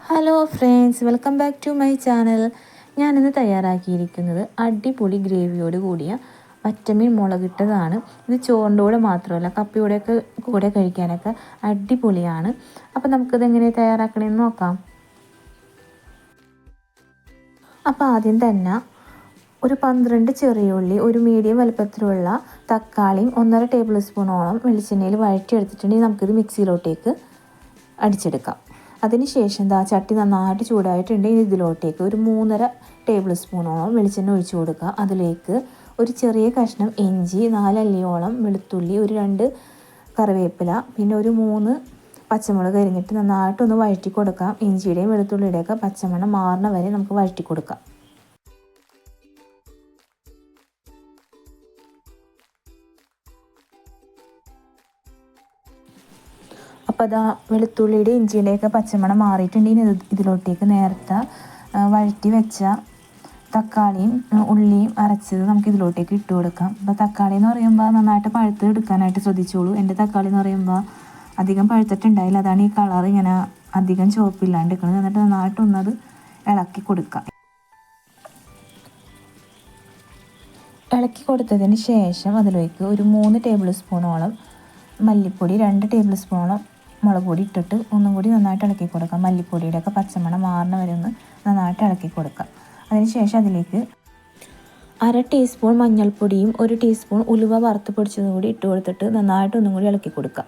Hello friends, welcome back to my channel. ഞാനിന്ന് തയ്യാറാക്കിയിരിക്കുന്നത് അടിപൊളി ഗ്രേവിയോട് കൂടിയ വറ്റമീൻ മുളകിട്ടതാണ്. ഇത് ചോറിൻ്റെ കൂടെ മാത്രമല്ല കപ്പയോടെയൊക്കെ കൂടെ കഴിക്കാനൊക്കെ അടിപൊളിയാണ്. അപ്പോൾ നമുക്കിത് എങ്ങനെ തയ്യാറാക്കണമെന്ന് നോക്കാം. അപ്പോൾ ആദ്യം തന്നെ ഒരു 12 ചെറിയ ഉള്ളി, ഒരു മീഡിയം വലുപ്പത്തിലുള്ള തക്കാളിയും 1.5 ടേബിൾ സ്പൂണോളം വെളിച്ചെണ്ണയിൽ വഴറ്റിയെടുത്തിട്ടുണ്ടെങ്കിൽ നമുക്കിത് മിക്സിയിലോട്ടേക്ക് അടിച്ചെടുക്കാം. അതിനുശേഷം ചട്ടി നന്നായിട്ട് ചൂടായിട്ടുണ്ടെങ്കിൽ ഇതിലോട്ടേക്ക് ഒരു 3.5 ടേബിൾ സ്പൂണോളം വെളിച്ചെണ്ണ ഒഴിച്ചു കൊടുക്കുക. അതിലേക്ക് ഒരു ചെറിയ കഷ്ണം ഇഞ്ചി, 4 അല്ലിയോളം വെളുത്തുള്ളി, ഒരു 2 കറിവേപ്പില, പിന്നെ ഒരു 3 പച്ചമുളക് അരിഞ്ഞിട്ട് നന്നായിട്ടൊന്ന് വഴറ്റി കൊടുക്കാം. ഇഞ്ചിയുടെയും വെളുത്തുള്ളിയുടെയൊക്കെ പച്ചമണം മാറുന്ന വരെ നമുക്ക് വഴറ്റി കൊടുക്കാം. അപ്പോൾ വെളുത്തുള്ളിയുടെ ഇഞ്ചിയുടെയൊക്കെ പച്ചമണം മാറിയിട്ടുണ്ടെങ്കിൽ ഇതിലോട്ടേക്ക് നേരത്തെ വഴറ്റി വെച്ച തക്കാളിയും ഉള്ളിയും അരച്ചത് നമുക്ക് ഇതിലോട്ടേക്ക് ഇട്ട് കൊടുക്കാം. അപ്പോൾ തക്കാളി എന്ന് പറയുമ്പോൾ നന്നായിട്ട് പഴുത്ത് എടുക്കാനായിട്ട് ശ്രദ്ധിച്ചോളൂ. എൻ്റെ തക്കാളി എന്ന് പറയുമ്പോൾ അധികം പഴുത്തിട്ടുണ്ടായില്ല, അതാണ് ഈ കളർ ഇങ്ങനെ അധികം ചുവപ്പില്ലാണ്ട് എടുക്കുന്നത്. എന്നിട്ട് നന്നായിട്ടൊന്നത് ഇളക്കി കൊടുക്കാം. ഇളക്കി കൊടുത്തതിന് ശേഷം അതിലേക്ക് ഒരു 3 ടേബിൾ സ്പൂണോളം മല്ലിപ്പൊടി, 2 ടേബിൾ സ്പൂണോളം മുളക് പൊടി ഇട്ടിട്ട് ഒന്നും കൂടി നന്നായിട്ട് ഇളക്കി കൊടുക്കാം. മല്ലിപ്പൊടിയുടെയൊക്കെ പച്ചമണം മാറുന്ന വരെ ഒന്ന് നന്നായിട്ട് ഇളക്കി കൊടുക്കാം. അതിനുശേഷം അതിലേക്ക് 1/2 ടീസ്പൂൺ മഞ്ഞൾപ്പൊടിയും 1 ടീസ്പൂൺ ഉലുവ വറുത്ത് പൊടിച്ചതും കൂടി ഇട്ട് കൊടുത്തിട്ട് നന്നായിട്ട് ഒന്നും കൂടി ഇളക്കി കൊടുക്കാം.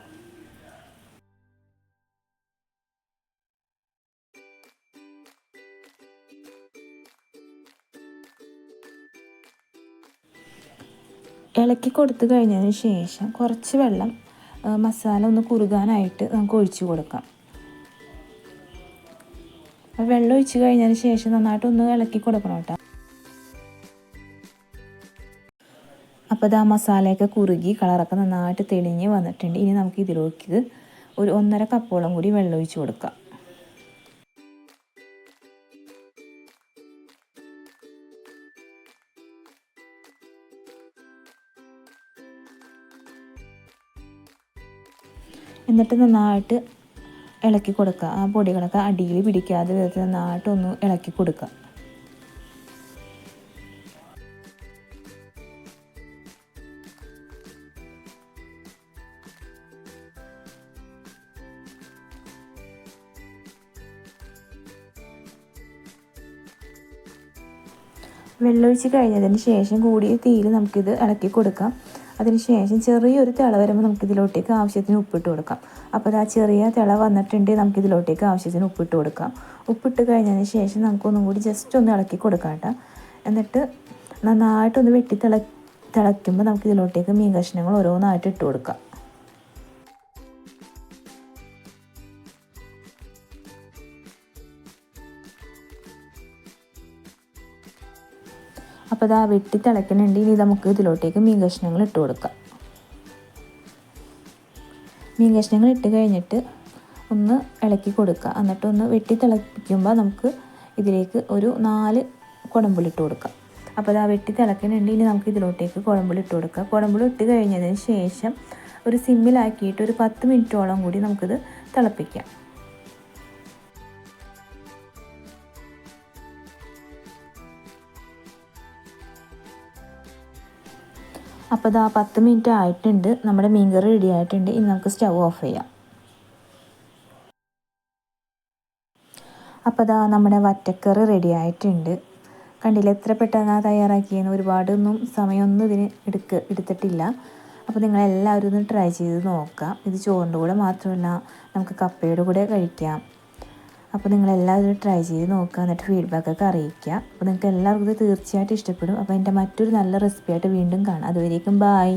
ഇളക്കി കൊടുത്തു കഴിഞ്ഞതിന് ശേഷം കുറച്ച് വെള്ളം മസാല ഒന്ന് കുറുകാനായിട്ട് നമുക്ക് ഒഴിച്ചു കൊടുക്കാം. വെള്ളം ഒഴിച്ച് കഴിഞ്ഞതിന് ശേഷം നന്നായിട്ടൊന്ന് ഇളക്കി കൊടുക്കണം കേട്ടോ. അപ്പോൾ മസാലയൊക്കെ കുറുകി കളറൊക്കെ നന്നായിട്ട് തെളിഞ്ഞ് വന്നിട്ടുണ്ട്. ഇനി നമുക്ക് ഇതിലേക്ക് ഒരു 1.5 കപ്പോളം കൂടി വെള്ളം ഒഴിച്ച് കൊടുക്കാം. എന്നിട്ട് നന്നായിട്ട് ഇളക്കി കൊടുക്കുക. ആ പൊടികളൊക്കെ അടിയിൽ പിടിക്കാതെ വിധത്തിൽ നന്നായിട്ടൊന്ന് ഇളക്കി കൊടുക്കുക. വെള്ളമൊഴിച്ച് കഴിഞ്ഞതിന് ശേഷം കൂടിയ തീയിൽ നമുക്കിത് ഇളക്കി കൊടുക്കാം. അതിനുശേഷം ചെറിയൊരു തിള വരുമ്പോൾ നമുക്കിതിലോട്ടേക്ക് ആവശ്യത്തിന് ഉപ്പിട്ട് കൊടുക്കാം. അപ്പോൾ ചെറിയ തിള വന്നിട്ടുണ്ടെങ്കിൽ നമുക്കിതിലോട്ടേക്ക് ആവശ്യത്തിന് ഉപ്പിട്ട് കൊടുക്കാം. ഉപ്പിട്ട് കഴിഞ്ഞതിന് ശേഷം നമുക്കൊന്നും കൂടി ജസ്റ്റ് ഒന്ന് ഇളക്കി കൊടുക്കാം കേട്ടോ. എന്നിട്ട് നന്നായിട്ടൊന്ന് തിളയ്ക്കുമ്പോൾ നമുക്കിതിലോട്ടേക്ക് മീൻ കഷ്ണങ്ങൾ ഓരോന്നായിട്ട് ഇട്ട് കൊടുക്കാം. അപ്പോൾ വെട്ടി തിളയ്ക്കുന്നുണ്ട്. ഇനി നമുക്ക് ഇതിലോട്ടേക്ക് മീൻ കഷ്ണങ്ങൾ ഇട്ട് കൊടുക്കാം. മീൻ കഷ്ണങ്ങൾ ഇട്ട് കഴിഞ്ഞിട്ട് ഒന്ന് ഇളക്കി കൊടുക്കുക. എന്നിട്ടൊന്ന് വെട്ടി തിളപ്പിക്കുമ്പോൾ നമുക്ക് ഇതിലേക്ക് ഒരു 4 കുടംപുളി ഇട്ട് കൊടുക്കാം. അപ്പോൾ വെട്ടി തിളയ്ക്കുന്നുണ്ട്. ഇനി നമുക്ക് ഇതിലോട്ടേക്ക് കുടംപുളി ഇട്ട് കൊടുക്കാം. കുടംപുളി ഇട്ട് കഴിഞ്ഞതിന് ശേഷം ഒരു സിമ്മിലാക്കിയിട്ട് ഒരു 10 മിനിറ്റോളം കൂടി നമുക്കിത് തിളപ്പിക്കാം. അപ്പോൾ 10 മിനിറ്റ് ആയിട്ടുണ്ട്. നമ്മുടെ മീൻകറി റെഡി ആയിട്ടുണ്ട്. ഇനി നമുക്ക് സ്റ്റൗ ഓഫ് ചെയ്യാം. അപ്പോൾ നമ്മുടെ വറ്റക്കറി റെഡി ആയിട്ടുണ്ട്. കണ്ടില്ല എത്ര പെട്ടെന്നാണ് തയ്യാറാക്കിയെന്ന്. ഒരുപാടൊന്നും സമയമൊന്നും ഇതിന് എടുത്തിട്ടില്ല. അപ്പോൾ നിങ്ങളെല്ലാവരും ഒന്ന് ട്രൈ ചെയ്ത് നോക്കാം. ഇത് ചോറിൻ്റെ കൂടെ മാത്രമല്ല നമുക്ക് കപ്പയുടെ കൂടെ കഴിക്കാം. അപ്പോൾ നിങ്ങളെല്ലാവരും ട്രൈ ചെയ്ത് നോക്കുക, എന്നിട്ട് ഫീഡ്ബാക്കൊക്കെ അറിയിക്കുക. അപ്പോൾ നിങ്ങൾക്ക് എല്ലാവർക്കും ഇത് തീർച്ചയായിട്ടും ഇഷ്ടപ്പെടും. അപ്പോൾ എൻ്റെ മറ്റൊരു നല്ല റെസിപ്പിയായിട്ട് വീണ്ടും കാണാം. അതുവരേക്കും ബായ്.